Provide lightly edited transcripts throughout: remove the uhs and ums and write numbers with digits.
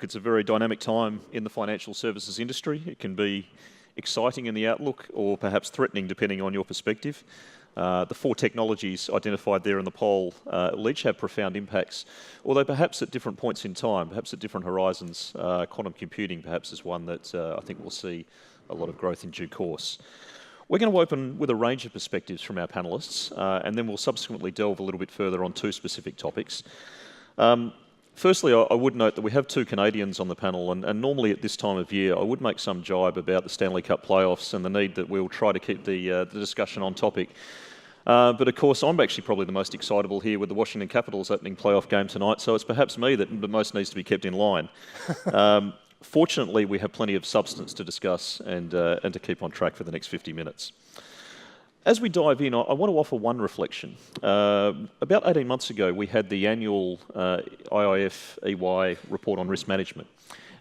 Look, it's a very dynamic time in the financial services industry. It can be exciting in the outlook or perhaps threatening depending on your perspective. The four technologies identified there in the poll will each have profound impacts, although perhaps at different points in time, perhaps at different horizons. Quantum computing perhaps is one that I think will see a lot of growth in due course. We're going to open with a range of perspectives from our panellists, and then we'll subsequently delve a little bit further on two specific topics. Firstly, I would note that we have two Canadians on the panel, and normally at this time of year, I would make some jibe about the Stanley Cup playoffs and the need that we'll try to keep the discussion on topic. But of course, I'm actually probably the most excitable here with the Washington Capitals opening playoff game tonight, so it's perhaps me that the most needs to be kept in line. Fortunately, we have plenty of substance to discuss and to keep on track for the next 50 minutes. As we dive in, I want to offer one reflection. About 18 months ago, we had the annual IIF EY report on risk management.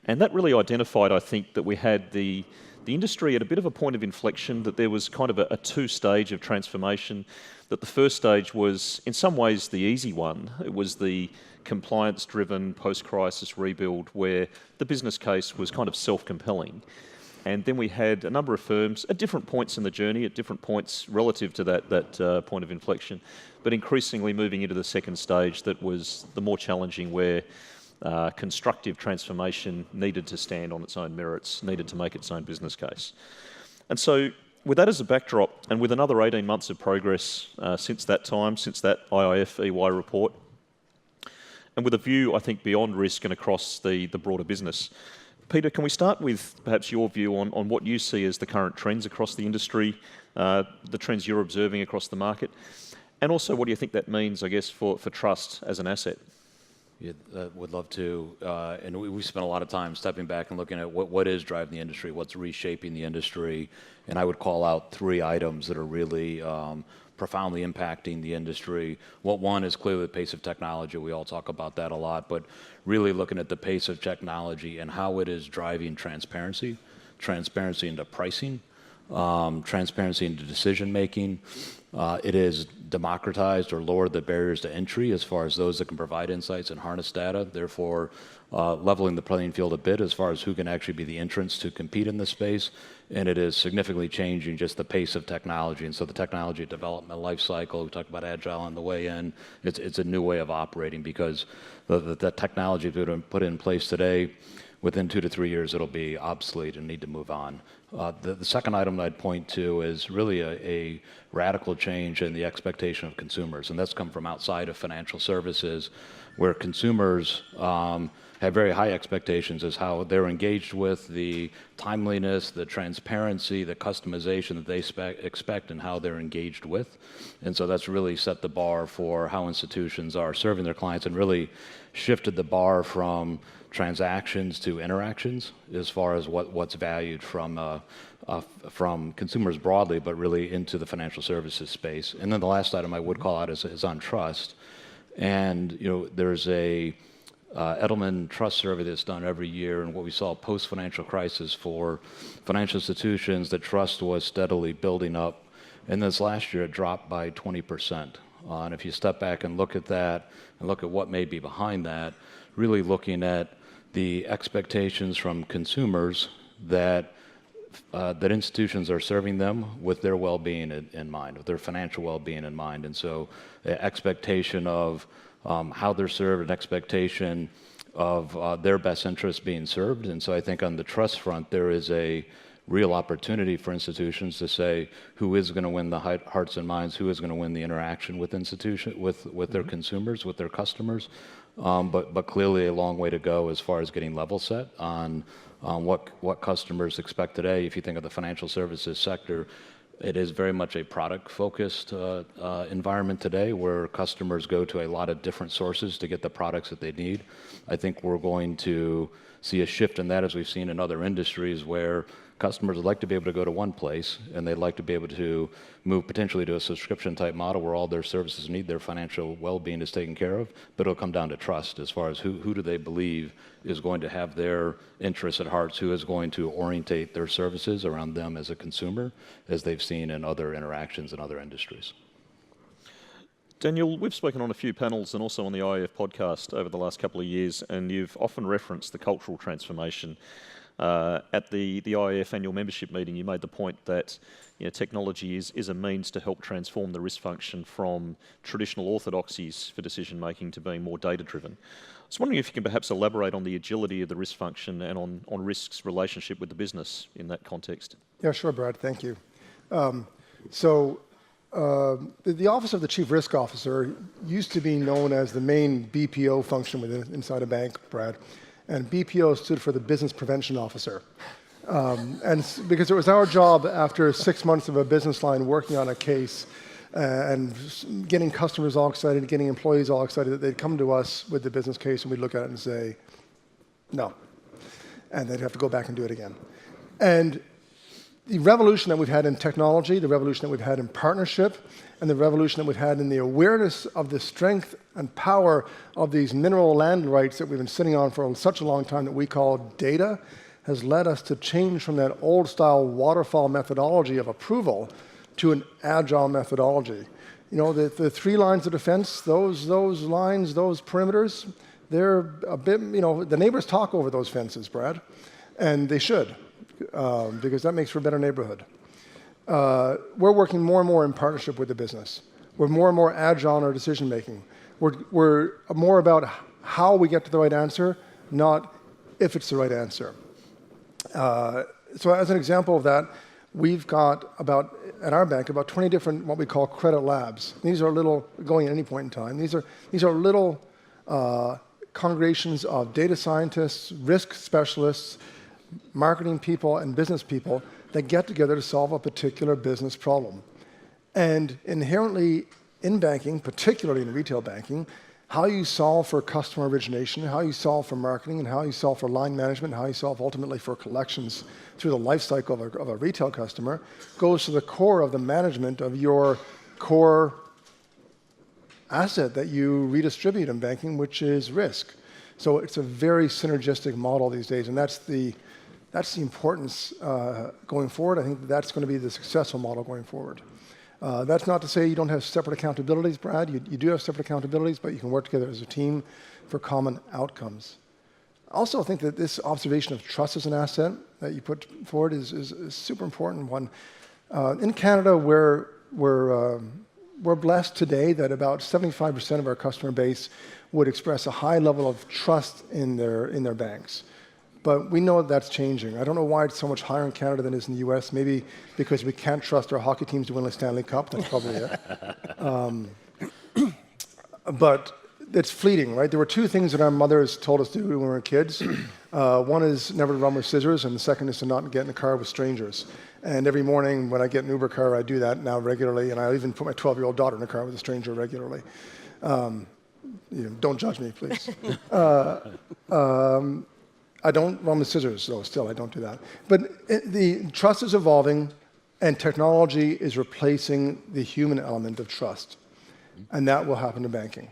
And that really identified, I think, that we had the industry at a bit of a point of inflection, that there was kind of a two-stage of transformation, that the first stage was, in some ways, the easy one. It was the compliance-driven post-crisis rebuild where the business case was kind of self-compelling. And then we had a number of firms at different points in the journey, at different points relative to that point of inflection, but increasingly moving into the second stage that was the more challenging, where constructive transformation needed to stand on its own merits, needed to make its own business case. And so with that as a backdrop, and with another 18 months of progress since that time, since that IIF EY report, and with a view, I think, beyond risk and across the broader business, Peter, can we start with perhaps your view on what you see as the current trends across the industry, the trends you're observing across the market, and also what do you think that means, I guess, for trust as an asset? Yeah, would love to. And we spent a lot of time stepping back and looking at what is driving the industry, what's reshaping the industry. And I would call out three items that are really profoundly impacting the industry. One is clearly the pace of technology. We all talk about that a lot, but really looking at the pace of technology and how it is driving transparency into pricing, transparency into decision making. It is democratized or lowered the barriers to entry as far as those that can provide insights and harness data, therefore leveling the playing field a bit as far as who can actually be the entrants to compete in this space. And it is significantly changing just the pace of technology. And so the technology development life cycle, we talked about agile on the way in, it's a new way of operating, because the technology that we put in place today, within 2 to 3 years, it'll be obsolete and need to move on. The second item that I'd point to is really a radical change in the expectation of consumers, and that's come from outside of financial services, where consumers have very high expectations as how they're engaged with the timeliness, the transparency, the customization that they expect and how they're engaged with. And so that's really set the bar for how institutions are serving their clients and really shifted the bar from transactions to interactions as far as what's valued from consumers broadly, but really into the financial services space. And then the last item I would call out is on trust. And there's a Edelman Trust survey that's done every year, and what we saw post-financial crisis for financial institutions, that trust was steadily building up. And this last year, it dropped by 20%. And if you step back and look at that, and look at what may be behind that, really looking at the expectations from consumers that institutions are serving them with their well-being in mind, with their financial well-being in mind. And so the expectation of how they're served, an expectation of their best interests being served. And so I think on the trust front, there is a real opportunity for institutions to say who is going to win the hearts and minds, who is going to win the interaction with with their consumers, with their customers. But clearly a long way to go as far as getting level set on what customers expect today. If you think of the financial services sector, it is very much a product-focused environment today, where customers go to a lot of different sources to get the products that they need. I think we're going to see a shift in that, as we've seen in other industries, where customers would like to be able to go to one place, and they'd like to be able to move potentially to a subscription-type model where all their services need, their financial well-being is taken care of. But it'll come down to trust as far as who do they believe is going to have their interests at heart, who is going to orientate their services around them as a consumer, as they've seen in other interactions in other industries. Daniel, we've spoken on a few panels and also on the IEF podcast over the last couple of years, and you've often referenced the cultural transformation. At the IEF annual membership meeting, you made the point that technology is a means to help transform the risk function from traditional orthodoxies for decision making to being more data driven. I was wondering if you can perhaps elaborate on the agility of the risk function and on risk's relationship with the business in that context. Yeah, sure, Brad. Thank you. The Office of the Chief Risk Officer used to be known as the main BPO function inside a bank, Brad. And BPO stood for the Business Prevention Officer. Because it was our job after 6 months of a business line working on a case and getting customers all excited, getting employees all excited, that they'd come to us with the business case and we'd look at it and say, no. And they'd have to go back and do it again. And the revolution that we've had in technology, the revolution that we've had in partnership, and the revolution that we've had in the awareness of the strength and power of these mineral land rights that we've been sitting on for such a long time that we call data, has led us to change from that old-style waterfall methodology of approval to an agile methodology. The 3 lines of defense, those lines, those perimeters, they're a bit, the neighbors talk over those fences, Brad, and they should. Because that makes for a better neighborhood. We're working more and more in partnership with the business. We're more and more agile in our decision making. We're more about how we get to the right answer, not if it's the right answer. So as an example of that, we've got at our bank, about 20 different what we call credit labs. These are little, going at any point in time, these are little congregations of data scientists, risk specialists, marketing people and business people that get together to solve a particular business problem. And inherently in banking, particularly in retail banking, how you solve for customer origination, how you solve for marketing, and how you solve for line management, how you solve ultimately for collections through the life cycle of a retail customer goes to the core of the management of your core asset that you redistribute in banking, which is risk. So it's a very synergistic model these days, and that's the importance going forward. I think that's going to be the successful model going forward. That's not to say you don't have separate accountabilities, Brad. You do have separate accountabilities, but you can work together as a team for common outcomes. I also think that this observation of trust as an asset that you put forward is a super important one. In Canada, we're blessed today that about 75% of our customer base would express a high level of trust in their banks. But we know that's changing. I don't know why it's so much higher in Canada than it is in the US. Maybe because we can't trust our hockey teams to win the Stanley Cup. That's probably it. But it's fleeting, right? There were 2 things that our mothers told us to do when we were kids. One is never to run with scissors, and the second is to not get in a car with strangers. And every morning when I get an Uber car, I do that now regularly, and I even put my 12-year-old daughter in a car with a stranger regularly. Don't judge me, please. I don't run with scissors, though, still, I don't do that. But the trust is evolving, and technology is replacing the human element of trust. And that will happen to banking.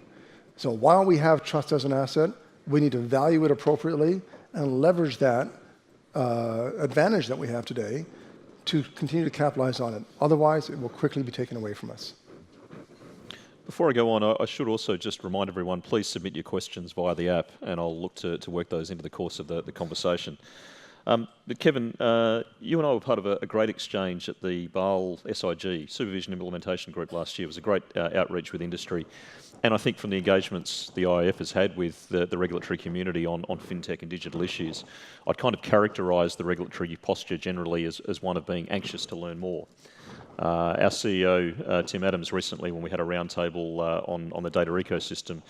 So while we have trust as an asset, we need to value it appropriately and leverage that advantage that we have today to continue to capitalize on it. Otherwise, it will quickly be taken away from us. Before I go on, I should also just remind everyone, please submit your questions via the app, and I'll look to work those into the course of the conversation. But Kevin, you and I were part of a great exchange at the BAL SIG, Supervision Implementation Group, last year. It was a great outreach with industry. And I think from the engagements the IIF has had with the regulatory community on fintech and digital issues, I'd kind of characterise the regulatory posture generally as one of being anxious to learn more. Our CEO, Tim Adams, recently, when we had a roundtable on the data ecosystem,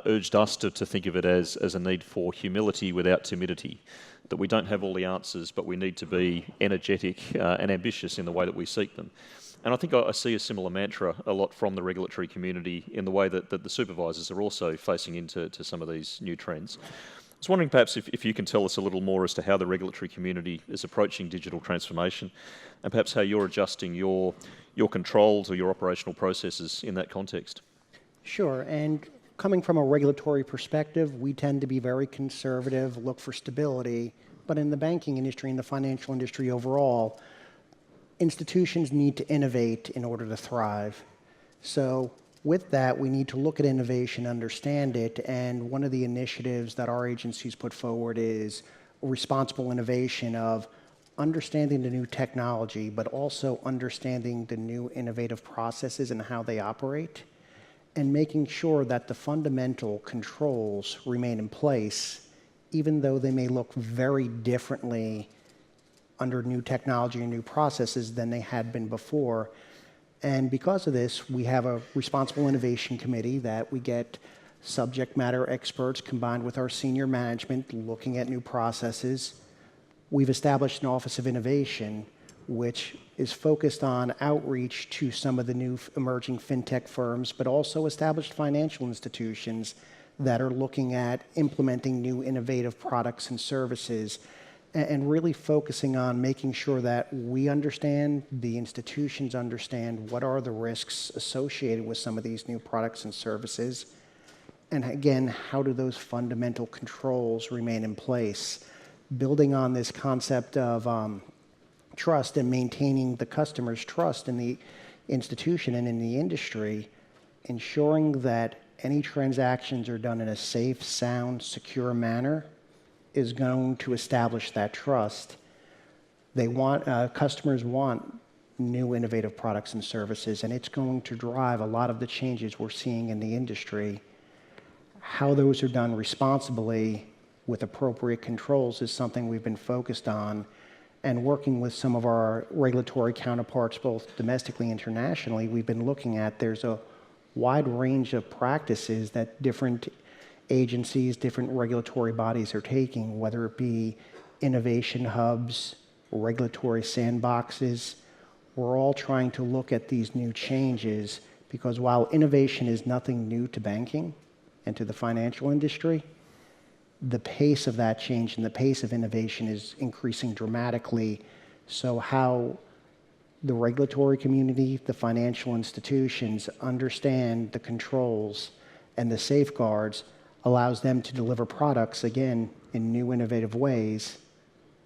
urged us to think of it as a need for humility without timidity, that we don't have all the answers, but we need to be energetic and ambitious in the way that we seek them. And I think I see a similar mantra a lot from the regulatory community in the way that the supervisors are also facing into some of these new trends. I was wondering perhaps if you can tell us a little more as to how the regulatory community is approaching digital transformation, and perhaps how you're adjusting your controls or your operational processes in that context. Sure, and coming from a regulatory perspective, we tend to be very conservative, look for stability, but in the banking industry and the financial industry overall, institutions need to innovate in order to thrive. So With that, we need to look at innovation, understand it, and one of the initiatives that our agencies put forward is responsible innovation of understanding the new technology, but also understanding the new innovative processes and how they operate, and making sure that the fundamental controls remain in place, even though they may look very differently under new technology and new processes than they had been before. And because of this, we have a responsible innovation committee that we get subject matter experts combined with our senior management looking at new processes. We've established an Office of Innovation, which is focused on outreach to some of the new emerging fintech firms, but also established financial institutions that are looking at implementing new innovative products and services, and really focusing on making sure that we understand, the institutions understand what are the risks associated with some of these new products and services. And again, how do those fundamental controls remain in place? Building on this concept of trust and maintaining the customer's trust in the institution and in the industry, ensuring that any transactions are done in a safe, sound, secure manner is going to establish that trust. They want, customers want new innovative products and services, and it's going to drive a lot of the changes we're seeing in the industry. How those are done responsibly with appropriate controls is something we've been focused on, and working with some of our regulatory counterparts, both domestically and internationally, we've been looking at there's a wide range of practices that different agencies, different regulatory bodies are taking, whether it be innovation hubs, regulatory sandboxes. We're all trying to look at these new changes because while innovation is nothing new to banking and to the financial industry, the pace of that change and the pace of innovation is increasing dramatically. So how the regulatory community, the financial institutions understand the controls and the safeguards allows them to deliver products, again, in new innovative ways,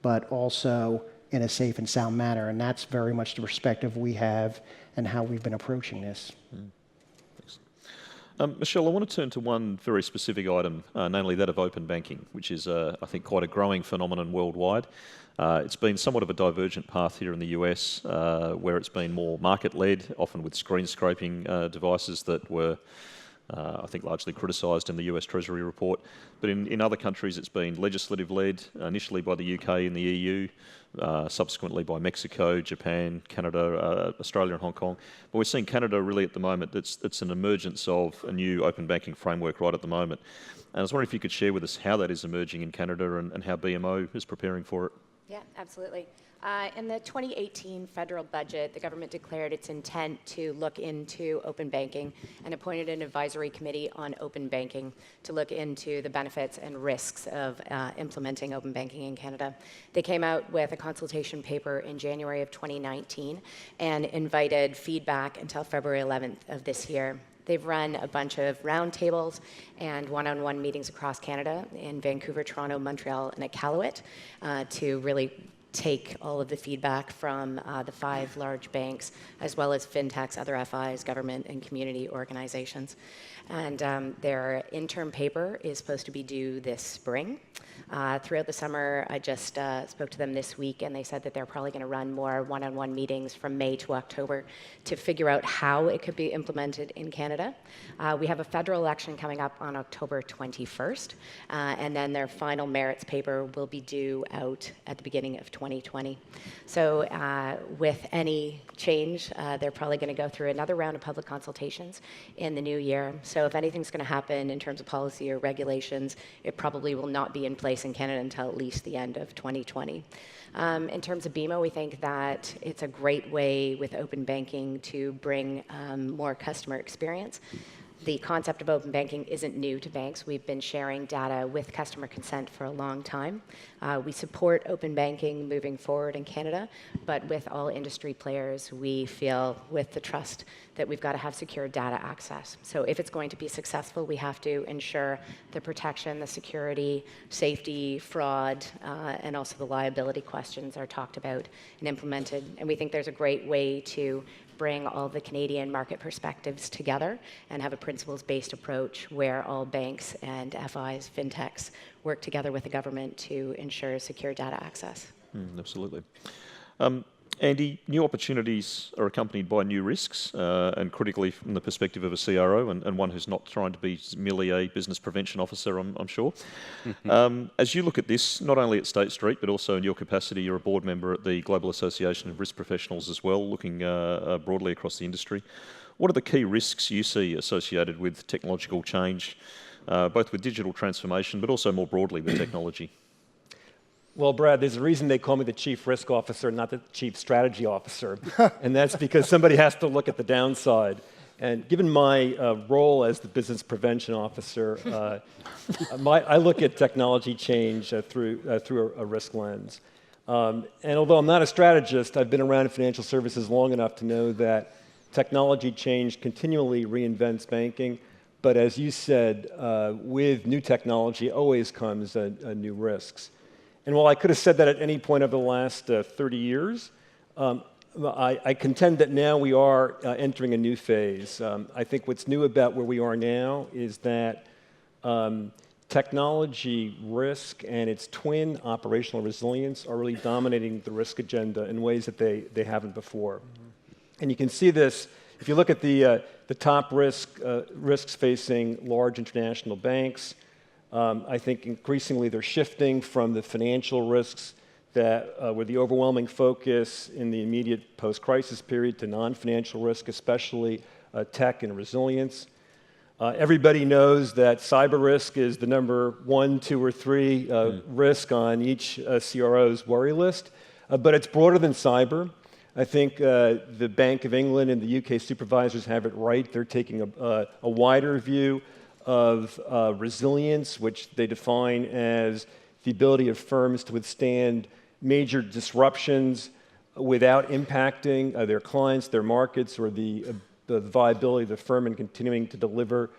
but also in a safe and sound manner. And that's very much the perspective we have and how we've been approaching this. Michelle, I want to turn to one very specific item, namely that of open banking, which is, I think, quite a growing phenomenon worldwide. It's been somewhat of a divergent path here in the US, where it's been more market-led, often with screen scraping devices that were I think largely criticised in the US Treasury report. But in other countries it's been legislative-led, initially by the UK and the EU, subsequently by Mexico, Japan, Canada, Australia and Hong Kong. But we're seeing Canada really at the moment, it's an emergence of a new open banking framework right at the moment. And I was wondering if you could share with us how that is emerging in Canada and how BMO is preparing for it. Yeah, absolutely. In the 2018 federal budget, the government declared its intent to look into open banking and appointed an advisory committee on open banking to look into the benefits and risks of implementing open banking in Canada. They came out with a consultation paper in January of 2019 and invited feedback until February 11th of this year. They've run a bunch of roundtables and one-on-one meetings across Canada in Vancouver, Toronto, Montreal, and Iqaluit to really take all of the feedback from the 5 large banks, as well as fintechs, other FIs, government, and community organizations. And their interim paper is supposed to be due this spring. Throughout the summer, I just spoke to them this week, and they said that they're probably going to run more one-on-one meetings from May to October to figure out how it could be implemented in Canada. We have a federal election coming up on October 21st, and then their final merits paper will be due out at the beginning of 2020. So with any change, they're probably going to go through another round of public consultations in the new year. So if anything's going to happen in terms of policy or regulations, it probably will not be in place in Canada until at least the end of 2020. In terms of BMO, we think that it's a great way with open banking to bring more customer experience. The concept of open banking isn't new to banks. We've been sharing data with customer consent for a long time. We support open banking moving forward in Canada, but with all industry players, we feel with the trust that we've got to have secure data access. So if it's going to be successful, we have to ensure the protection, the security, safety, fraud, and also the liability questions are talked about and implemented. And we think there's a great way to bring all the Canadian market perspectives together and have a principles-based approach where all banks and FIs, fintechs, work together with the government to ensure secure data access. Absolutely. Andy, new opportunities are accompanied by new risks, and critically from the perspective of a CRO and one who's not trying to be merely a business prevention officer, I'm sure. As you look at this, not only at State Street, but also in your capacity, you're a board member at the Global Association of Risk Professionals as well, looking broadly across the industry. What are the key risks you see associated with technological change, both with digital transformation, but also more broadly with technology? Well, Brad, there's a reason they call me the Chief Risk Officer, not the Chief Strategy Officer, and that's because somebody has to look at the downside. And given my role as the Business Prevention Officer, I look at technology change through a risk lens. And although I'm not a strategist, I've been around in financial services long enough to know that technology change continually reinvents banking. But as you said, with new technology always comes new risks. And while I could have said that at any point over the last 30 years, I contend that now we are entering a new phase. I think what's new about where we are now is that technology risk and its twin, operational resilience, are really dominating the risk agenda in ways that they haven't before. And you can see this if you look at the top risks facing large international banks. I think increasingly they're shifting from the financial risks that were the overwhelming focus in the immediate post-crisis period to non-financial risk, especially tech and resilience. Everybody knows that cyber risk is the number 1, 2, or 3 risk on each CRO's worry list, but it's broader than cyber. I think the Bank of England and the UK supervisors have it right. They're taking a wider view of resilience, which they define as the ability of firms to withstand major disruptions without impacting their clients, their markets, or the viability of the firm in continuing to deliver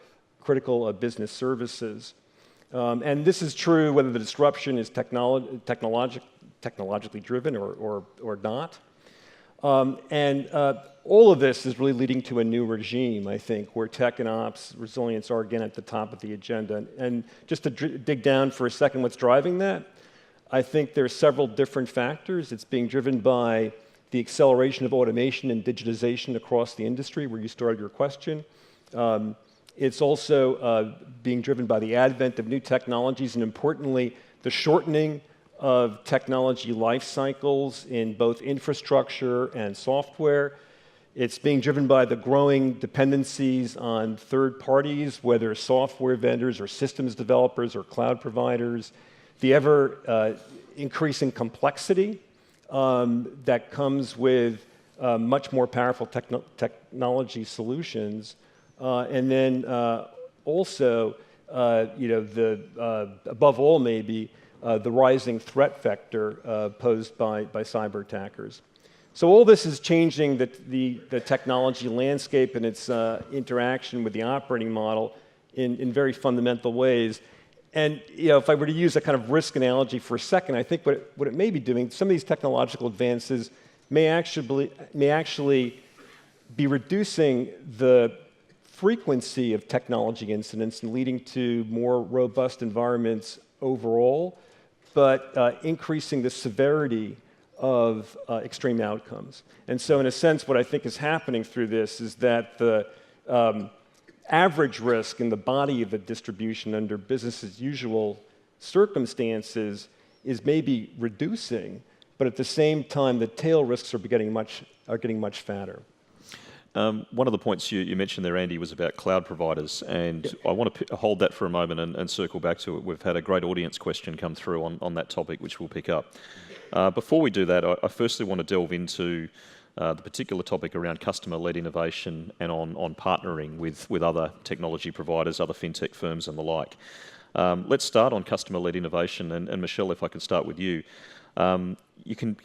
critical business services. And this is true whether the disruption is technologically driven or not. All of this is really leading to a new regime, I think, where tech and ops resilience are again at the top of the agenda. And just to dig down for a second, what's driving that? I think there are several different factors. It's being driven by the acceleration of automation and digitization across the industry, where you started your question. It's also being driven by the advent of new technologies, and importantly, the shortening of technology life cycles in both infrastructure and software. It's being driven by the growing dependencies on third parties, whether software vendors or systems developers or cloud providers, the ever increasing complexity that comes with much more powerful technology solutions, and then also, above all, maybe the rising threat vector posed by cyber attackers. So all this is changing the technology landscape and its interaction with the operating model in very fundamental ways. And if I were to use a kind of risk analogy for a second, I think what it may be doing, some of these technological advances may actually be reducing the frequency of technology incidents and leading to more robust environments overall, but increasing the severity of extreme outcomes. And so in a sense, what I think is happening through this is that the average risk in the body of the distribution under business as usual circumstances is maybe reducing, but at the same time, the tail risks are getting much fatter. One of the points you mentioned there, Andy, was about cloud providers, and I want to hold that for a moment and circle back to it. We've had a great audience question come through on that topic, which we'll pick up. Before we do that, I firstly want to delve into the particular topic around customer-led innovation and on partnering with other technology providers, other fintech firms and the like. Let's start on customer-led innovation, and Michelle, if I could start with you. Can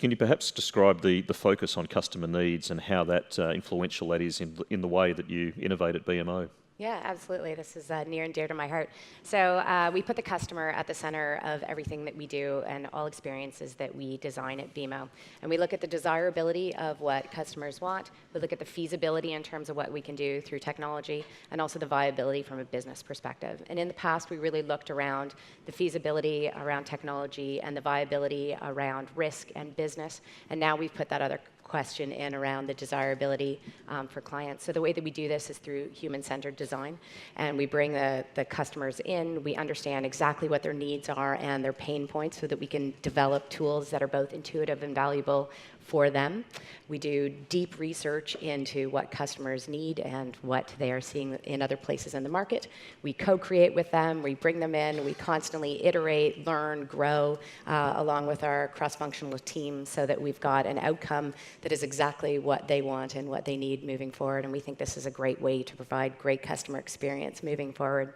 you perhaps describe the focus on customer needs and how that influential that is in the way that you innovate at BMO? Yeah, absolutely. This is near and dear to my heart. So we put the customer at the center of everything that we do and all experiences that we design at BMO. And we look at the desirability of what customers want. We look at the feasibility in terms of what we can do through technology, and also the viability from a business perspective. And in the past, we really looked around the feasibility around technology and the viability around risk and business. And now we've put that other question in around the desirability for clients. So the way that we do this is through human-centered design, and we bring the customers in. We understand exactly what their needs are and their pain points so that we can develop tools that are both intuitive and valuable for them. We do deep research into what customers need and what they are seeing in other places in the market. We co-create with them, we bring them in, we constantly iterate, learn, grow, along with our cross-functional team so that we've got an outcome that is exactly what they want and what they need moving forward. And we think this is a great way to provide great customer experience moving forward.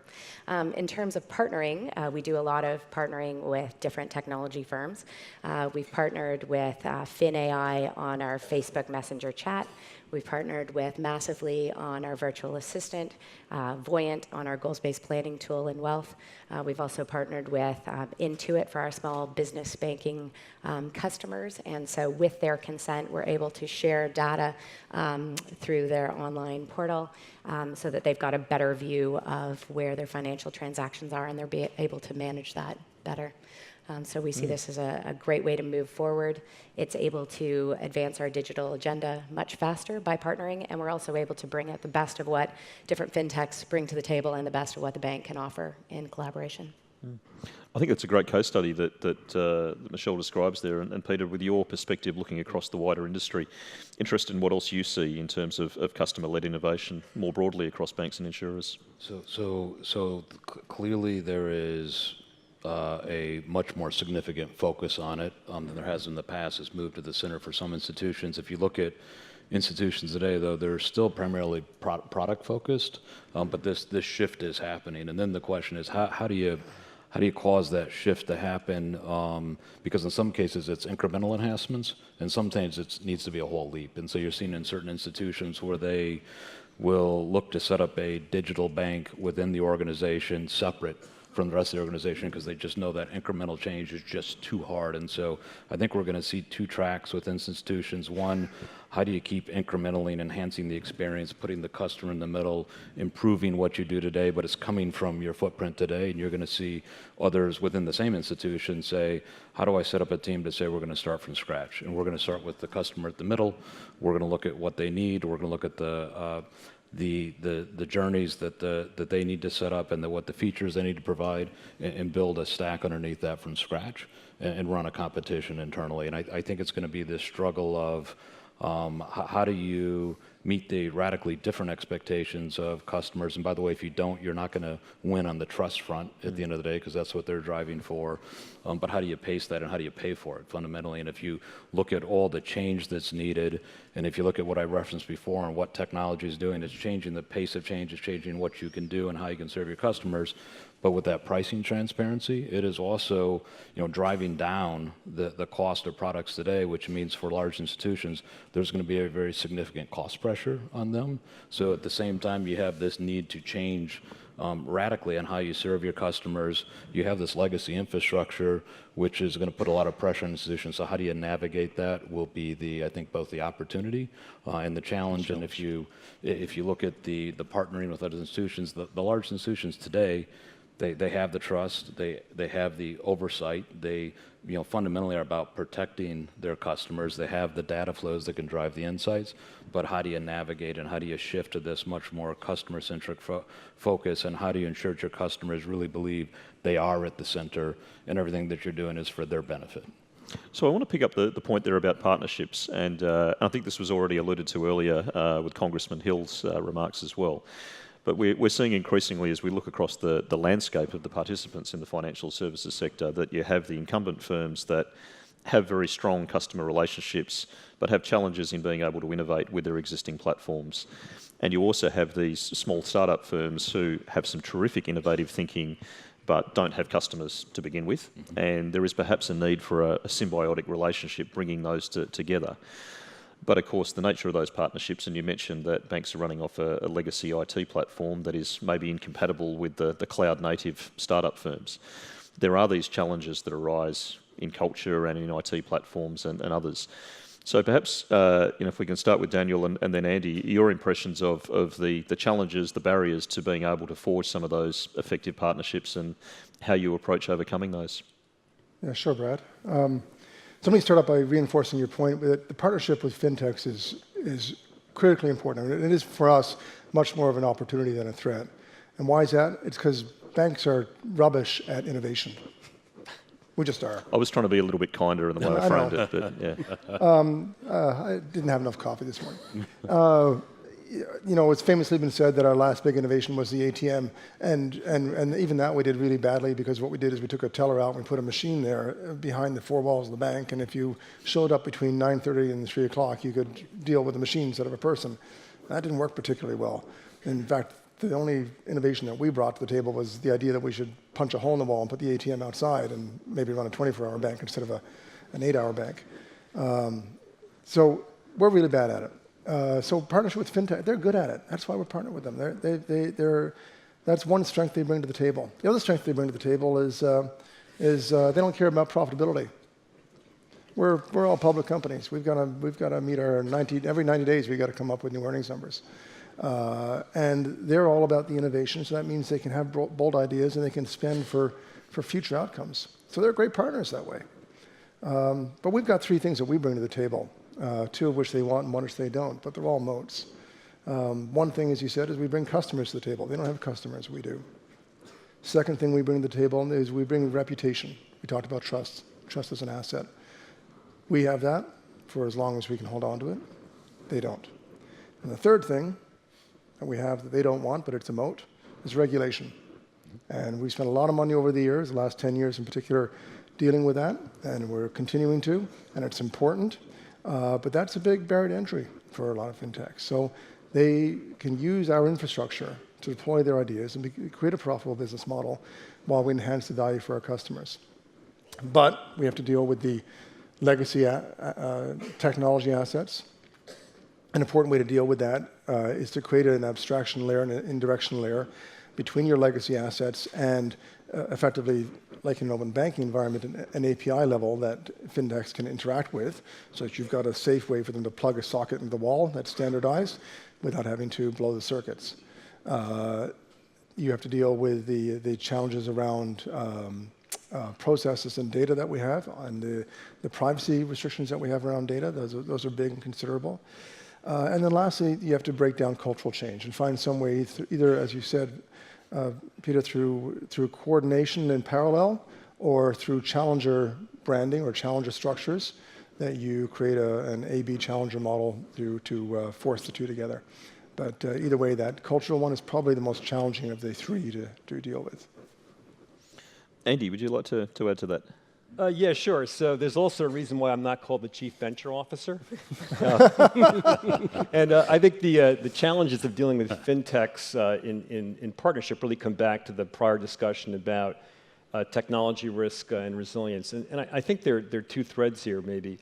In terms of partnering, we do a lot of partnering with different technology firms. We've partnered with FinAI on our Facebook Messenger chat. We've partnered with Massively on our virtual assistant, Voyant on our goals-based planning tool in wealth. We've also partnered with Intuit for our small business banking customers. And so with their consent, we're able to share data through their online portal so that they've got a better view of where their financial transactions are, and they're able to manage that better. So we see this as a great way to move forward. It's able to advance our digital agenda much faster by partnering, and we're also able to bring out the best of what different fintechs bring to the table and the best of what the bank can offer in collaboration. I think it's a great case study that Michelle describes there. And Peter, with your perspective looking across the wider industry, interested in what else you see in terms of customer-led innovation more broadly across banks and insurers? So clearly there is a much more significant focus on it than there has in the past. It's moved to the center for some institutions. If you look at institutions today, though, they're still primarily product focused, but this shift is happening. And then the question is, how do you cause that shift to happen? Because in some cases it's incremental enhancements, and sometimes it needs to be a whole leap. And so you're seeing in certain institutions where they will look to set up a digital bank within the organization separate from the rest of the organization because they just know that incremental change is just too hard. And so I think we're going to see two tracks with institutions. One, how do you keep incrementally enhancing the experience, putting the customer in the middle, improving what you do today, but it's coming from your footprint today. And you're going to see others within the same institution say, how do I set up a team to say we're going to start from scratch? And we're going to start with the customer at the middle. We're going to look at what they need. We're going to look at the journeys that they need to set up and what the features they need to provide, and build a stack underneath that from scratch and run a competition internally. And I think it's going to be this struggle of how do you meet the radically different expectations of customers. And by the way, if you don't, you're not going to win on the trust front at the end of the day, because that's what they're driving for. But how do you pace that, and how do you pay for it fundamentally? And if you look at all the change that's needed, and if you look at what I referenced before and what technology is doing, it's changing the pace of change, it's changing what you can do and how you can serve your customers. But with that pricing transparency, it is also, driving down the cost of products today, which means for large institutions, there's going to be a very significant cost pressure on them. So at the same time, you have this need to change radically on how you serve your customers. You have this legacy infrastructure, which is going to put a lot of pressure on institutions. So how do you navigate that will be I think both the opportunity and the challenge. And if you look at the partnering with other institutions, the large institutions today, they have the trust, they have the oversight, they fundamentally are about protecting their customers. They have the data flows that can drive the insights, but how do you navigate and how do you shift to this much more customer-centric focus, and how do you ensure that your customers really believe they are at the center and everything that you're doing is for their benefit? So I want to pick up the point there about partnerships, and I think this was already alluded to earlier with Congressman Hill's remarks as well. But we're seeing increasingly, as we look across the landscape of the participants in the financial services sector, that you have the incumbent firms that have very strong customer relationships, but have challenges in being able to innovate with their existing platforms. And you also have these small startup firms who have some terrific innovative thinking, but don't have customers to begin with. And there is perhaps a need for a symbiotic relationship bringing those together. But of course, the nature of those partnerships, and you mentioned that banks are running off a legacy IT platform that is maybe incompatible with the cloud-native startup firms. There are these challenges that arise in culture and in IT platforms and others. So perhaps, if we can start with Daniel and then Andy, your impressions of the challenges, the barriers to being able to forge some of those effective partnerships and how you approach overcoming those. Yeah, sure, Brad. So let me start out by reinforcing your point that the partnership with fintechs is critically important. I mean, it is, for us, much more of an opportunity than a threat. And why is that? It's because banks are rubbish at innovation. We just are. I was trying to be a little bit kinder in the way I framed it, but yeah. I didn't have enough coffee this morning. It's famously been said that our last big innovation was the ATM, and even that we did really badly, because what we did is we took a teller out and we put a machine there behind the four walls of the bank, and if you showed up between 9:30 and 3 o'clock, you could deal with a machine instead of a person. That didn't work particularly well. In fact, the only innovation that we brought to the table was the idea that we should punch a hole in the wall and put the ATM outside and maybe run a 24-hour bank instead of an 8-hour bank. So we're really bad at it. So partnership with fintech, they're good at it. That's why we're partnered with them. That's one strength they bring to the table. The other strength they bring to the table is they don't care about profitability. We're all public companies. We've got to meet our every 90 days. We've got to come up with new earnings numbers. And they're all about the innovation, so that means they can have bold ideas and they can spend for future outcomes. So they're great partners that way. But we've got three things that we bring to the table, two of which they want and one which they don't, but they're all moats. One thing, as you said, is we bring customers to the table. They don't have customers, we do. Second thing we bring to the table is we bring reputation. We talked about trust. Trust is an asset. We have that for as long as we can hold on to it. They don't. And the third thing that we have that they don't want, but it's a moat, is regulation. And we spent a lot of money over the years, the last 10 years in particular, dealing with that, and we're continuing to, and it's important. But that's a big barrier to entry for a lot of fintechs. So they can use our infrastructure to deploy their ideas and create a profitable business model while we enhance the value for our customers. But we have to deal with the legacy technology assets. An important way to deal with that is to create an abstraction layer and an indirection layer between your legacy assets and effectively, like in an open banking environment, an API level that fintechs can interact with, so that you've got a safe way for them to plug a socket into the wall that's standardized without having to blow the circuits. You have to deal with the challenges around processes and data that we have, and the privacy restrictions that we have around data. Those are big and considerable. And then lastly, you have to break down cultural change and find some way, either, as you said, Peter, through coordination in parallel or through challenger branding or challenger structures, that you create an A/B challenger model to force the two together. But either way, that cultural one is probably the most challenging of the three to deal with. Andy, would you like to add to that? Yeah, sure. So there's also a reason why I'm not called the Chief Venture Officer. And I think the challenges of dealing with fintechs in partnership really come back to the prior discussion about technology risk and resilience. And I think there are two threads here, maybe.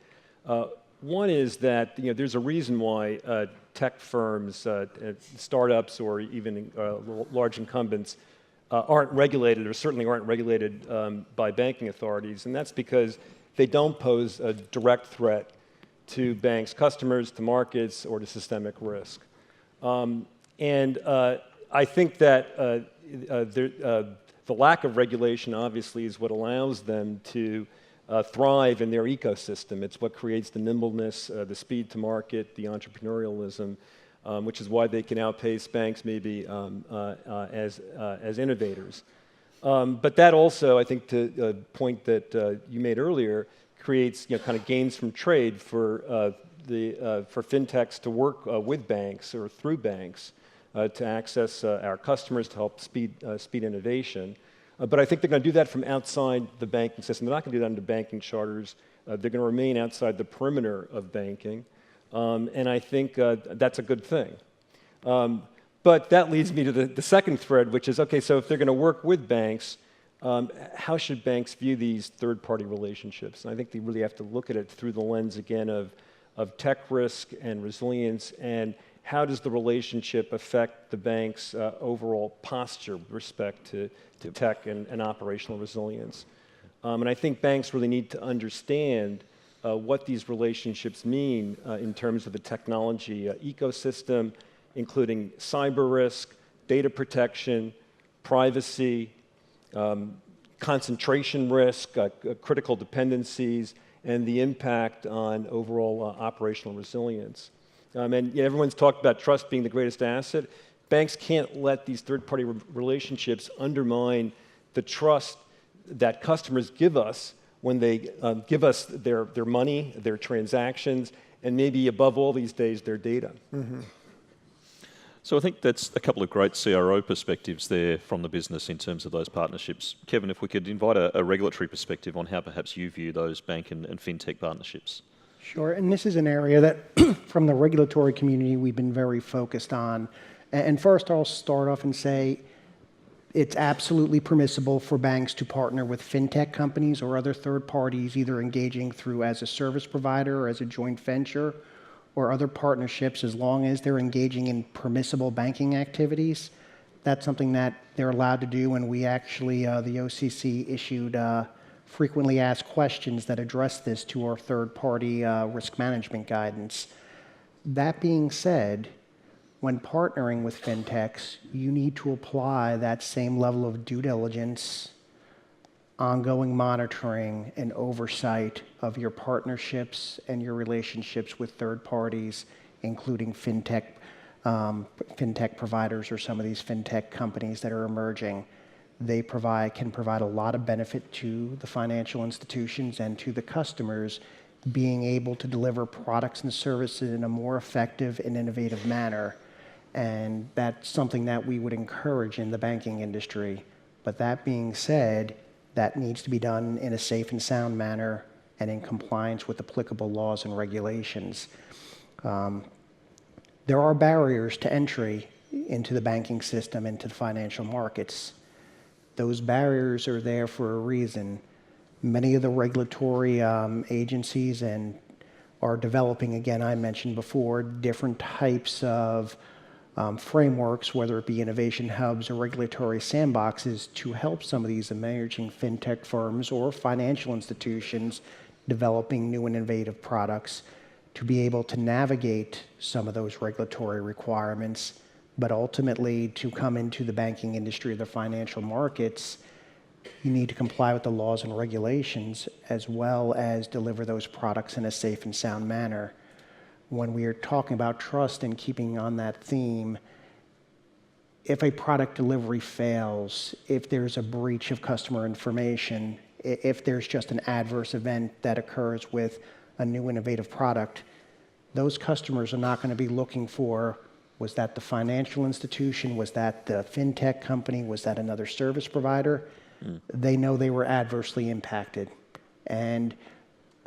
One is that there's a reason why tech firms, startups, or even large incumbents aren't regulated, or certainly aren't regulated by banking authorities, and that's because they don't pose a direct threat to banks' customers, to markets, or to systemic risk. And I think that the lack of regulation, obviously, is what allows them to thrive in their ecosystem. It's what creates the nimbleness, the speed to market, the entrepreneurialism, which is why they can outpace banks maybe as innovators. But that also, I think, to a point that you made earlier, creates kind of gains from trade for fintechs to work with banks or through banks to access our customers, to help speed innovation. But I think they're going to do that from outside the banking system. They're not going to do that under banking charters. They're going to remain outside the perimeter of banking. And I think that's a good thing. But that leads me to the second thread, which is, okay, so if they're going to work with banks, how should banks view these third-party relationships? And I think they really have to look at it through the lens, again, of of tech risk and resilience, and how does the relationship affect the bank's overall posture with respect to tech and operational resilience? And I think banks really need to understand what these relationships mean in terms of the technology ecosystem, including cyber risk, data protection, privacy, concentration risk, critical dependencies, and the impact on overall operational resilience. And everyone's talked about trust being the greatest asset. Banks can't let these third-party relationships undermine the trust that customers give us when they give us their money, their transactions, and maybe above all these days, their data. So I think that's a couple of great CRO perspectives there from the business in terms of those partnerships. Kevin, if we could invite a regulatory perspective on how perhaps you view those bank and fintech partnerships. Sure, and this is an area that from the regulatory community we've been very focused on. And first I'll start off and say it's absolutely permissible for banks to partner with fintech companies or other third parties, either engaging through as a service provider or as a joint venture or other partnerships, as long as they're engaging in permissible banking activities. That's something that they're allowed to do, and we actually, the OCC issued frequently asked questions that address this to our third-party risk management guidance. That being said, when partnering with fintechs, you need to apply that same level of due diligence, ongoing monitoring, and oversight of your partnerships and your relationships with third parties, including fintech providers or some of these fintech companies that are emerging. They can provide a lot of benefit to the financial institutions and to the customers, being able to deliver products and services in a more effective and innovative manner. And that's something that we would encourage in the banking industry. But that being said, that needs to be done in a safe and sound manner and in compliance with applicable laws and regulations. There are barriers to entry into the banking system, into the financial markets. Those barriers are there for a reason. Many of the regulatory agencies are developing, again, I mentioned before, different types of frameworks, whether it be innovation hubs or regulatory sandboxes, to help some of these emerging fintech firms or financial institutions developing new and innovative products to be able to navigate some of those regulatory requirements, but ultimately to come into the banking industry or the financial markets, you need to comply with the laws and regulations as well as deliver those products in a safe and sound manner. When we are talking about trust and keeping on that theme, if a product delivery fails, if there's a breach of customer information, if there's just an adverse event that occurs with a new innovative product, those customers are not going to be looking for, was that the financial institution, was that the fintech company, was that another service provider? They know they were adversely impacted. And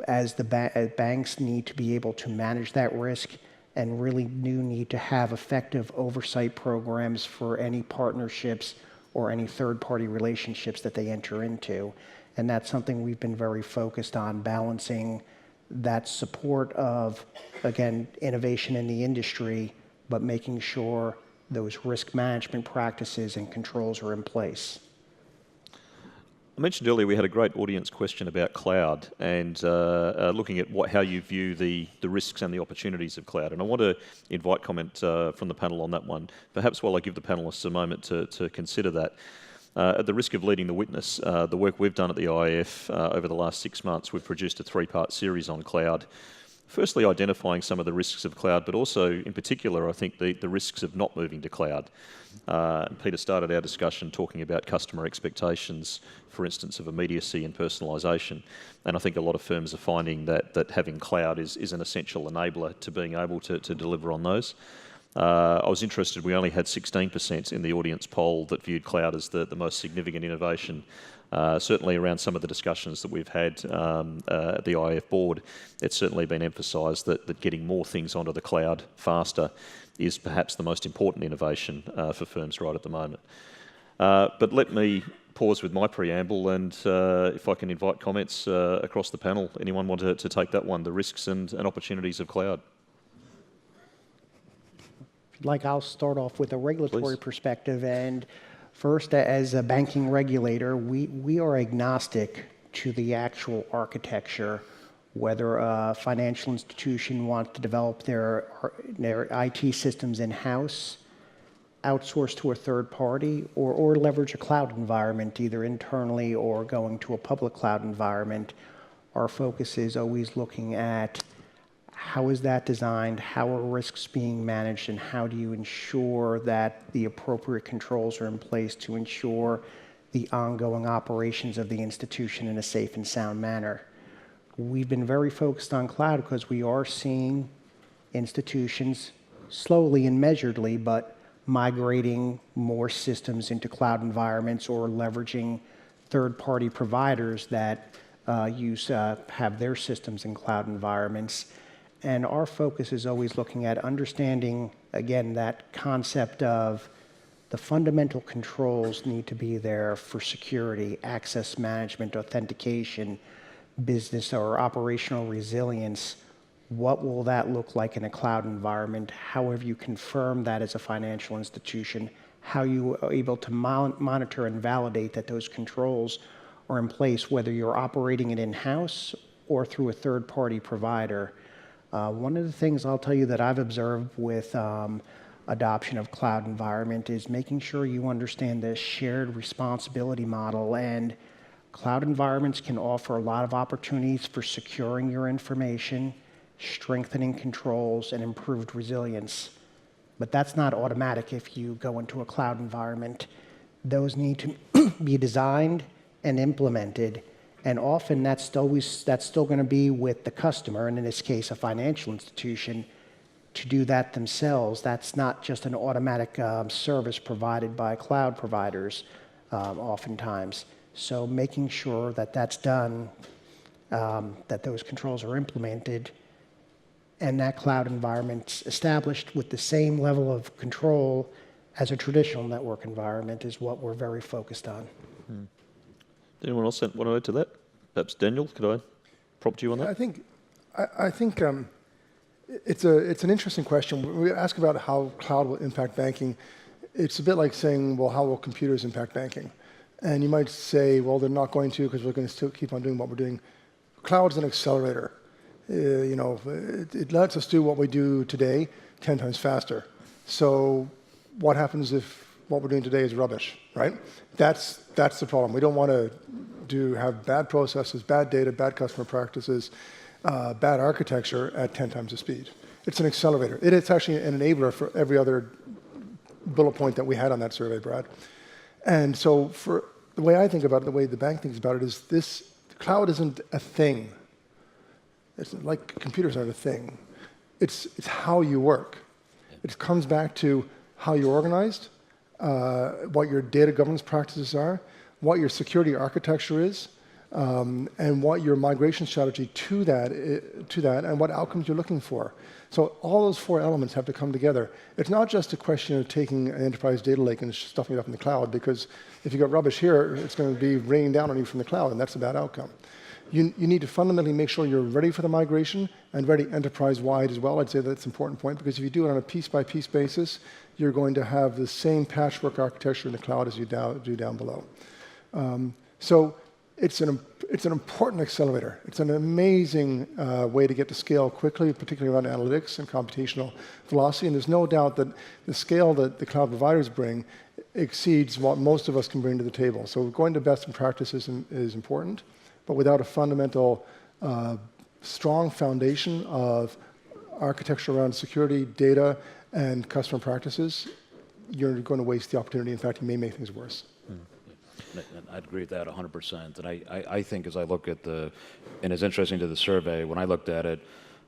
as banks need to be able to manage that risk and really do need to have effective oversight programs for any partnerships or any third-party relationships that they enter into. And that's something we've been very focused on, balancing that support of, again, innovation in the industry, but making sure those risk management practices and controls are in place. I mentioned earlier we had a great audience question about cloud and looking at how you view the risks and the opportunities of cloud. And I want to invite comment from the panel on that one. Perhaps while I give the panelists a moment to consider that. At the risk of leading the witness, the work we've done at the IIF over the last 6 months, we've produced a 3-part series on cloud. Firstly, identifying some of the risks of cloud, but also, in particular, I think the risks of not moving to cloud. Peter started our discussion talking about customer expectations, for instance, of immediacy and personalisation. And I think a lot of firms are finding that having cloud is an essential enabler to being able to deliver on those. I was interested, we only had 16% in the audience poll that viewed cloud as the most significant innovation. Certainly around some of the discussions that we've had at the IIF board, it's certainly been emphasised that getting more things onto the cloud faster is perhaps the most important innovation for firms right at the moment. But let me pause with my preamble, and if I can invite comments across the panel. Anyone want to take that one, the risks and opportunities of cloud? Like, I'll start off with a regulatory Please. perspective. And first, as a banking regulator, we are agnostic to the actual architecture, whether a financial institution wants to develop their IT systems in-house, outsource to a third party, or leverage a cloud environment, either internally or going to a public cloud environment. Our focus is always looking at how is that designed, how are risks being managed, and how do you ensure that the appropriate controls are in place to ensure the ongoing operations of the institution in a safe and sound manner. We've been very focused on cloud because we are seeing institutions slowly and measuredly, but migrating more systems into cloud environments or leveraging third-party providers that have their systems in cloud environments. And our focus is always looking at understanding, again, that concept of the fundamental controls need to be there for security, access management, authentication, business or operational resilience. What will that look like in a cloud environment? How have you confirmed that as a financial institution? How you are able to monitor and validate that those controls are in place, whether you're operating it in-house or through a third-party provider. One of the things I'll tell you that I've observed with adoption of cloud environment is making sure you understand the shared responsibility model. And cloud environments can offer a lot of opportunities for securing your information, strengthening controls, and improved resilience. But that's not automatic if you go into a cloud environment. Those need to be designed and implemented. And often that's still going to be with the customer, and in this case, a financial institution, to do that themselves. That's not just an automatic service provided by cloud providers oftentimes. So making sure that that's done, that those controls are implemented, and that cloud environment's established with the same level of control as a traditional network environment is what we're very focused on. Anyone else want to add to that? Perhaps Daniel, could I prompt you on that? I think it's an interesting question. When we ask about how cloud will impact banking, it's a bit like saying, well, how will computers impact banking? And you might say, well, they're not going to because we're going to still keep on doing what we're doing. Cloud is an accelerator. It lets us do what we do today 10 times faster. So what happens if what we're doing today is rubbish, right? That's the problem. We don't want to have bad processes, bad data, bad customer practices, bad architecture at 10 times the speed. It's an accelerator. It's actually an enabler for every other bullet point that we had on that survey, Brad. And so for the way I think about it, the way the bank thinks about it is the cloud isn't a thing. It's like computers aren't a thing. It's how you work. It comes back to how you're organized, what your data governance practices are, what your security architecture is, and what your migration strategy to that, and what outcomes you're looking for. So all those four elements have to come together. It's not just a question of taking an enterprise data lake and stuffing it up in the cloud, because if you got rubbish here, it's going to be raining down on you from the cloud, and that's a bad outcome. You need to fundamentally make sure you're ready for the migration and ready enterprise-wide as well. I'd say that's an important point, because if you do it on a piece-by-piece basis, you're going to have the same patchwork architecture in the cloud as you do down below. So it's an important accelerator. It's an amazing way to get to scale quickly, particularly around analytics and computational velocity. And there's no doubt that the scale that the cloud providers bring exceeds what most of us can bring to the table. So going to best in practice is important, but without a fundamental, strong foundation of architecture around security, data, and customer practices, you're going to waste the opportunity. In fact, you may make things worse. I'd agree with that 100%. And I think as I look at and it's interesting to the survey, when I looked at it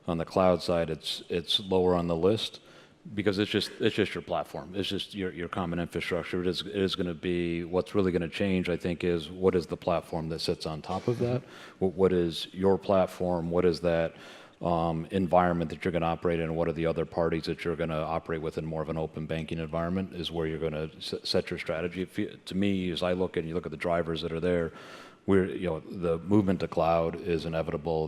on the cloud side, it's lower on the list because it's just your platform. It's just your common infrastructure. It is going to be, what's really going to change, I think, is what is the platform that sits on top of that? What is your platform? What is that environment that you're going to operate in, and what are the other parties that you're going to operate with in more of an open banking environment is where you're going to set your strategy. To me, as I look at, you look at the drivers that are there, the movement to cloud is inevitable.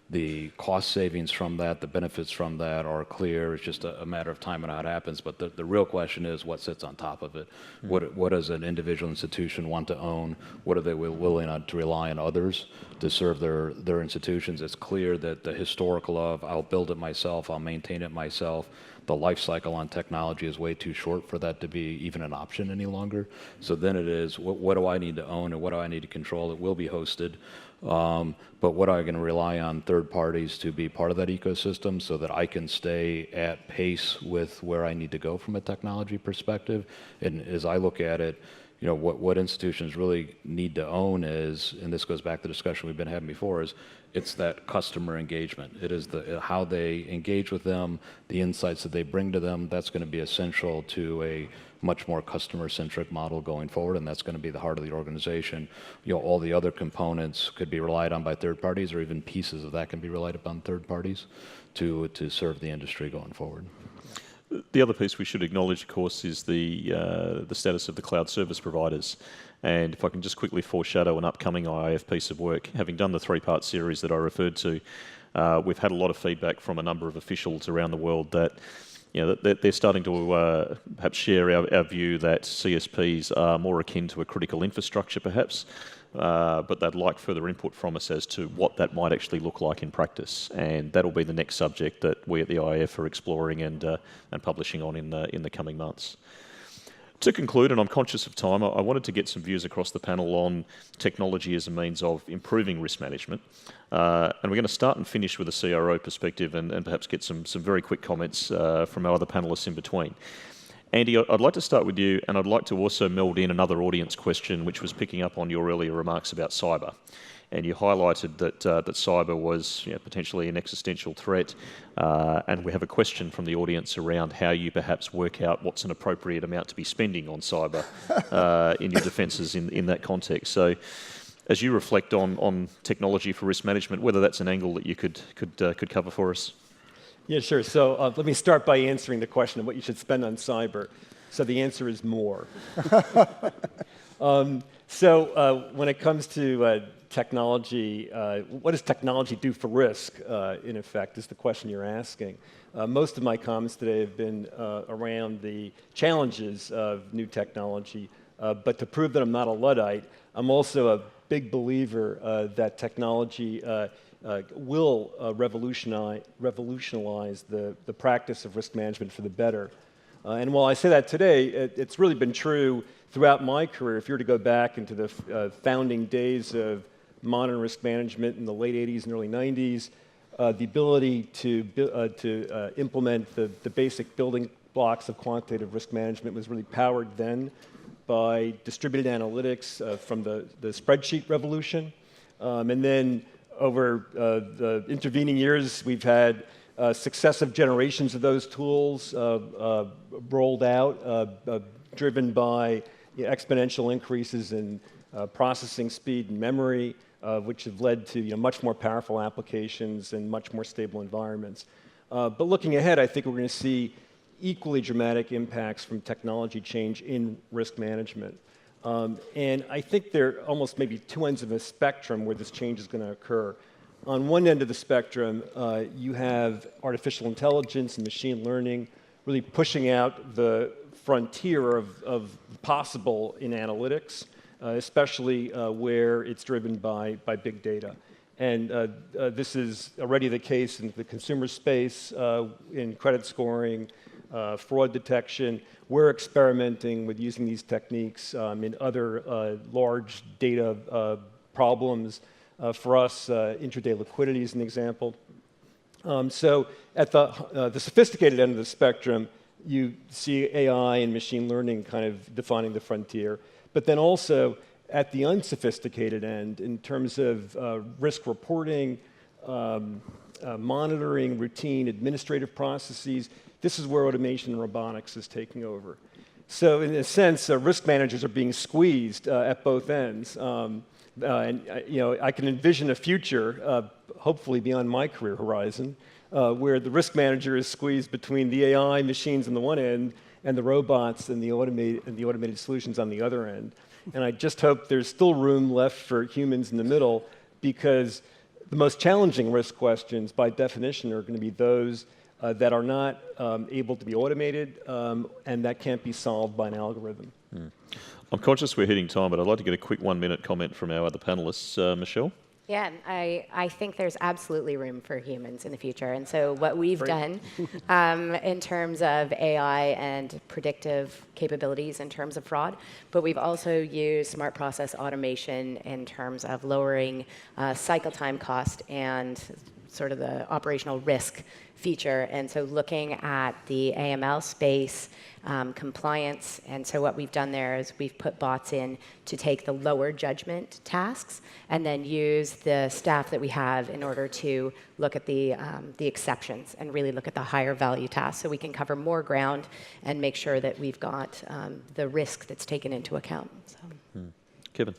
The cost savings from that, the benefits from that are clear. It's just a matter of time and how it happens. But the real question is what sits on top of it. What does an individual institution want to own? What are they willing to rely on others to serve their institutions? It's clear that the historical of I'll build it myself, I'll maintain it myself, the life cycle on technology is way too short for that to be even an option any longer. So then it is, what do I need to own and what do I need to control? It will be hosted. But what am I going to rely on third parties to be part of that ecosystem so that I can stay at pace with where I need to go from a technology perspective? And as I look at it, what institutions really need to own is, and this goes back to the discussion we've been having before, is it's that customer engagement. It is how they engage with them, the insights that they bring to them. That's going to be essential to a much more customer-centric model going forward, and that's going to be the heart of the organization. All the other components could be relied on by third parties, or even pieces of that can be relied upon third parties to serve the industry going forward. The other piece we should acknowledge, of course, is the status of the cloud service providers. And if I can just quickly foreshadow an upcoming IIF piece of work, having done the three-part series that I referred to, we've had a lot of feedback from a number of officials around the world that that they're starting to perhaps share our view that CSPs are more akin to a critical infrastructure, perhaps, but they'd like further input from us as to what that might actually look like in practice. And that'll be the next subject that we at the IIF are exploring and publishing on in the coming months. To conclude, and I'm conscious of time, I wanted to get some views across the panel on technology as a means of improving risk management. And we're going to start and finish with a CRO perspective and perhaps get some very quick comments from our other panellists in between. Andy, I'd like to start with you, and I'd like to also meld in another audience question, which was picking up on your earlier remarks about cyber. And you highlighted that cyber was potentially an existential threat, and we have a question from the audience around how you perhaps work out what's an appropriate amount to be spending on cyber in your defences in that context. So, as you reflect on technology for risk management, whether that's an angle that you could cover for us. Yeah, sure. So let me start by answering the question of what you should spend on cyber. So the answer is more. When it comes to technology, what does technology do for risk, in effect, is the question you're asking. Most of my comments today have been around the challenges of new technology, but to prove that I'm not a Luddite, I'm also a big believer that technology will revolutionize the practice of risk management for the better. And while I say that today, it's really been true throughout my career. If you were to go back into the founding days of modern risk management in the late 80s and early 90s, the ability to implement the basic building blocks of quantitative risk management was really powered then by distributed analytics from the spreadsheet revolution. And then over the intervening years, we've had successive generations of those tools rolled out, driven by exponential increases in processing speed and memory, which have led to much more powerful applications and much more stable environments. But looking ahead, I think we're going to see equally dramatic impacts from technology change in risk management. And I think there are almost maybe two ends of a spectrum where this change is going to occur. On one end of the spectrum, you have artificial intelligence and machine learning really pushing out the frontier of possible in analytics, especially where it's driven by big data. And this is already the case in the consumer space, in credit scoring, fraud detection. We're experimenting with using these techniques in other large data problems. For us, intraday liquidity is an example. So at the sophisticated end of the spectrum, you see AI and machine learning kind of defining the frontier. But then also at the unsophisticated end, in terms of risk reporting, monitoring, routine administrative processes, this is where automation and robotics is taking over. So in a sense, risk managers are being squeezed at both ends. And I can envision a future, hopefully beyond my career horizon, where the risk manager is squeezed between the AI machines on the one end and the robots and the automated solutions on the other end. And I just hope there's still room left for humans in the middle, because the most challenging risk questions, by definition, are going to be those that are not able to be automated and that can't be solved by an algorithm. I'm conscious we're hitting time, but I'd like to get a quick 1-minute comment from our other panelists. Michelle? Yeah, I think there's absolutely room for humans in the future. And so what we've done in terms of AI and predictive capabilities in terms of fraud, but we've also used smart process automation in terms of lowering cycle time cost and sort of the operational risk feature. And so looking at the AML space, compliance, and so what we've done there is we've put bots in to take the lower judgment tasks and then use the staff that we have in order to look at the exceptions and really look at the higher value tasks, so we can cover more ground and make sure that we've got the risk that's taken into account. So. Kevin?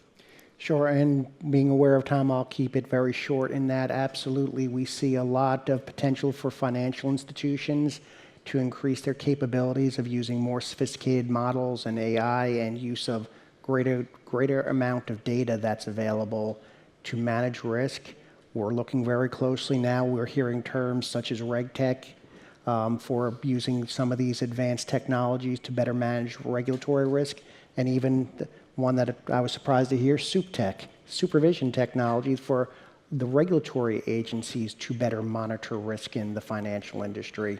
Sure, and being aware of time, I'll keep it very short in that absolutely we see a lot of potential for financial institutions to increase their capabilities of using more sophisticated models and AI and use of greater amount of data that's available to manage risk. We're looking very closely now. We're hearing terms such as RegTech for using some of these advanced technologies to better manage regulatory risk, and even one that I was surprised to hear, SupTech, supervision technologies for the regulatory agencies to better monitor risk in the financial industry.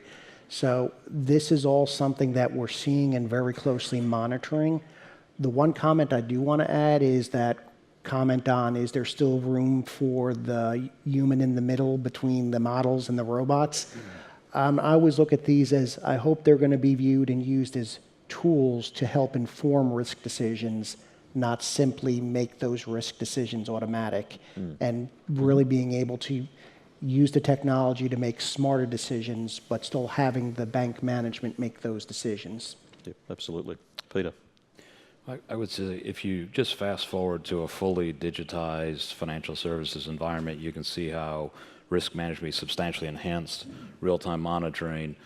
So this is all something that we're seeing and very closely monitoring. The one comment I do want to add is that comment on, is there still room for the human in the middle between the models and the robots? I always look at these as, I hope they're going to be viewed and used as tools to help inform risk decisions, not simply make those risk decisions automatic, and really being able to use the technology to make smarter decisions, but still having the bank management make those decisions. Yep, absolutely. Peter? I would say if you just fast forward to a fully digitized financial services environment, you can see how risk management is substantially enhanced, real-time monitoring,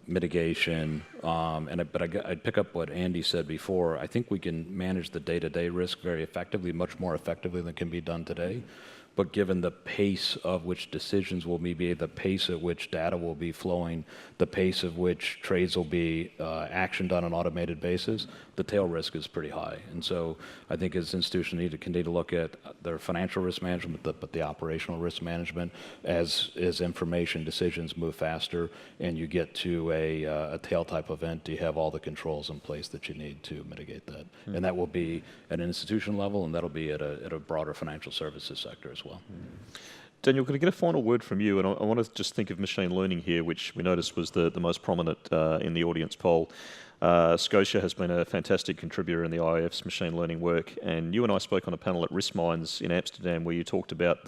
mitigation, but I'd pick up what Andy said before. I think we can manage the day-to-day risk very effectively, much more effectively than can be done today. But given the pace of which decisions will be made, the pace at which data will be flowing, the pace of which trades will be actioned on an automated basis, the tail risk is pretty high. And so I think as institutions need to continue to look at their financial risk management, but the operational risk management as information decisions move faster and you get to a tail type event, you have all the controls in place that you need to mitigate that. And that will be at an institution level, and that'll be at a broader financial services sector as well. Daniel, could I get a final word from you? And I want to just think of machine learning here, which we noticed was the most prominent in the audience poll. Scotia has been a fantastic contributor in the IIF's machine learning work, and you and I spoke on a panel at Risk Minds in Amsterdam where you talked about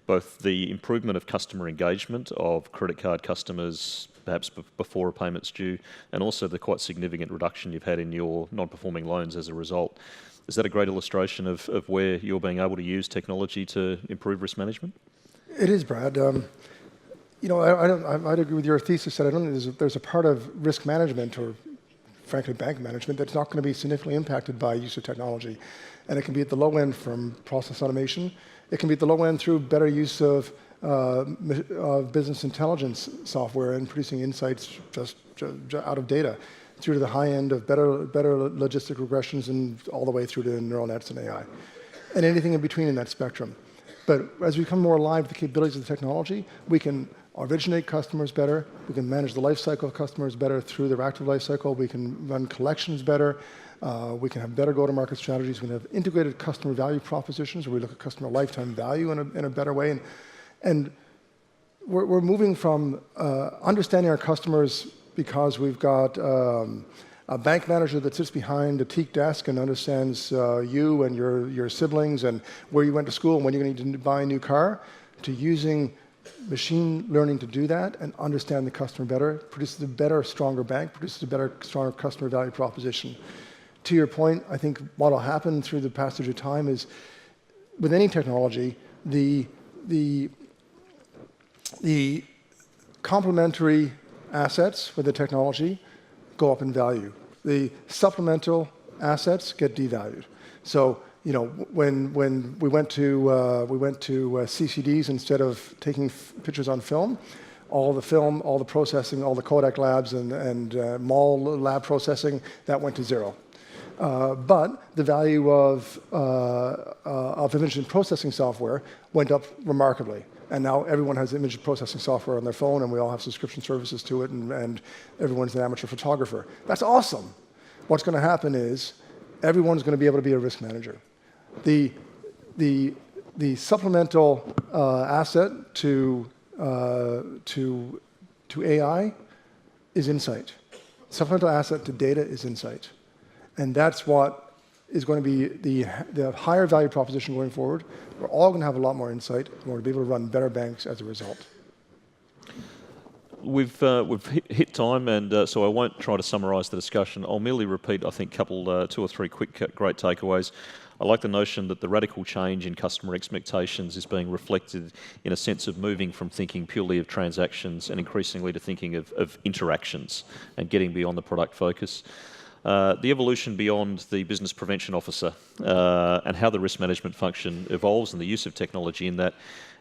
both the improvement of customer engagement of credit card customers, perhaps before a payment's due, and also the quite significant reduction you've had in your non-performing loans as a result. Is that a great illustration of where you're being able to use technology to improve risk management? It is, Brad. I'd agree with your thesis that I don't think there's a part of risk management, or frankly bank management, that's not going to be significantly impacted by use of technology. And it can be at the low end from process automation. It can be at the low end through better use of business intelligence software and producing insights just out of data, through to the high end of better logistic regressions, and all the way through to neural nets and AI, and anything in between in that spectrum. But as we become more alive to the capabilities of the technology, we can originate customers better, we can manage the life cycle of customers better through their active life cycle, we can run collections better, we can have better go-to-market strategies, we can have integrated customer value propositions where we look at customer lifetime value in a better way. And we're moving from understanding our customers because we've got a bank manager that sits behind a teak desk and understands you and your siblings and where you went to school and when you're going to need to buy a new car, to using machine learning to do that and understand the customer better, produces a better, stronger bank, produces a better, stronger customer value proposition. To your point, I think what will happen through the passage of time is, with any technology, the the complementary assets with the technology go up in value. The supplemental assets get devalued. So, you know, when we went to CCDs instead of taking pictures on film, all the processing, all the Kodak labs and mall lab processing, that went to zero. But the value of image processing software went up remarkably. And now everyone has image processing software on their phone, and we all have subscription services to it, and everyone's an amateur photographer. That's awesome. What's going to happen is everyone's going to be able to be a risk manager. The supplemental asset to AI is insight. Supplemental asset to data is insight. And that's what is going to be the higher value proposition going forward. We're all going to have a lot more insight, and we're going to be able to run better banks as a result. We've hit time, and so I won't try to summarise the discussion. I'll merely repeat, I think, two or three quick, great takeaways. I like the notion that the radical change in customer expectations is being reflected in a sense of moving from thinking purely of transactions and increasingly to thinking of interactions and getting beyond the product focus. The evolution beyond the business prevention officer and how the risk management function evolves and the use of technology in that.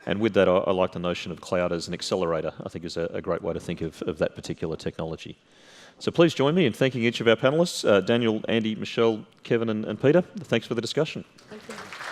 And with that, I like the notion of cloud as an accelerator, I think is a great way to think of that particular technology. So please join me in thanking each of our panellists, Daniel, Andy, Michelle, Kevin and Peter. Thanks for the discussion. Thank you.